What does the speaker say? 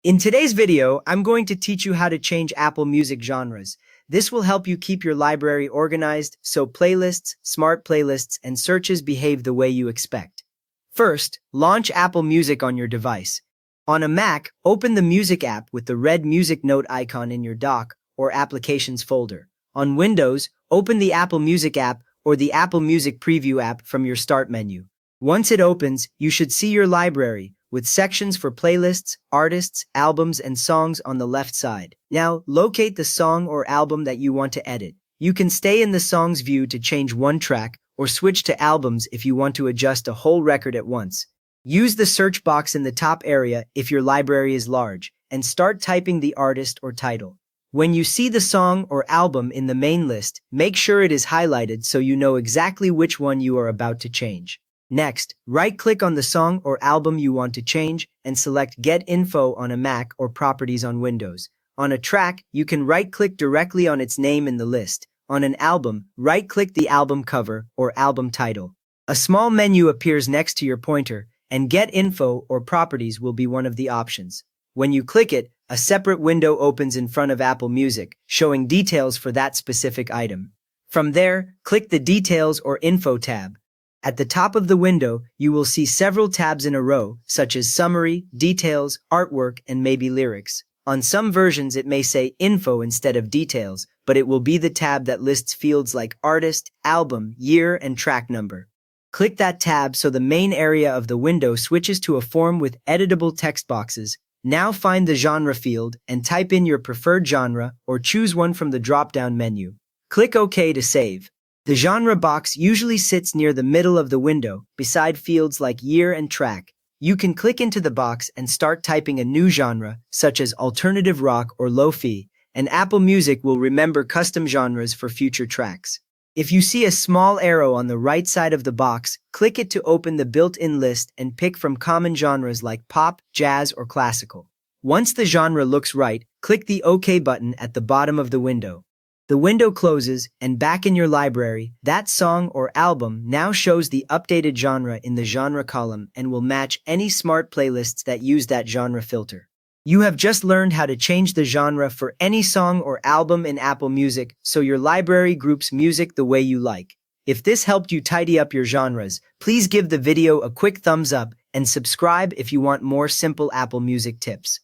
In today's video, I'm going to teach you how to change Apple Music genres. This will help you keep your library organized so playlists, smart playlists, and searches behave the way you expect. First, launch Apple Music on your device. On a Mac, open the Music app with the red music note icon in your dock or Applications folder. On Windows, open the Apple Music app or the Apple Music Preview app from your Start menu. Once it opens, you should see your library, with sections for playlists, artists, albums, and songs on the left side. Now, locate the song or album that you want to edit. You can stay in the Songs view to change one track, or switch to Albums if you want to adjust a whole record at once. Use the search box in the top area if your library is large, and start typing the artist or title. When you see the song or album in the main list, make sure it is highlighted so you know exactly which one you are about to change. Next, right-click on the song or album you want to change and select Get Info on a Mac or Properties on Windows. On a track, you can right-click directly on its name in the list. On an album, right-click the album cover or album title. A small menu appears next to your pointer, and Get Info or Properties will be one of the options. When you click it, a separate window opens in front of Apple Music, showing details for that specific item. From there, click the Details or Info tab. At the top of the window, you will see several tabs in a row, such as Summary, Details, Artwork, and maybe Lyrics. On some versions it may say Info instead of Details, but it will be the tab that lists fields like Artist, Album, Year, and Track Number. Click that tab so the main area of the window switches to a form with editable text boxes. Now find the Genre field and type in your preferred genre or choose one from the drop-down menu. Click OK to save. The genre box usually sits near the middle of the window, beside fields like year and track. You can click into the box and start typing a new genre, such as alternative rock or lo-fi, and Apple Music will remember custom genres for future tracks. If you see a small arrow on the right side of the box, click it to open the built-in list and pick from common genres like pop, jazz, or classical. Once the genre looks right, click the OK button at the bottom of the window. The window closes, and back in your library, that song or album now shows the updated genre in the genre column and will match any smart playlists that use that genre filter. You have just learned how to change the genre for any song or album in Apple Music so your library groups music the way you like. If this helped you tidy up your genres, please give the video a quick thumbs up and subscribe if you want more simple Apple Music tips.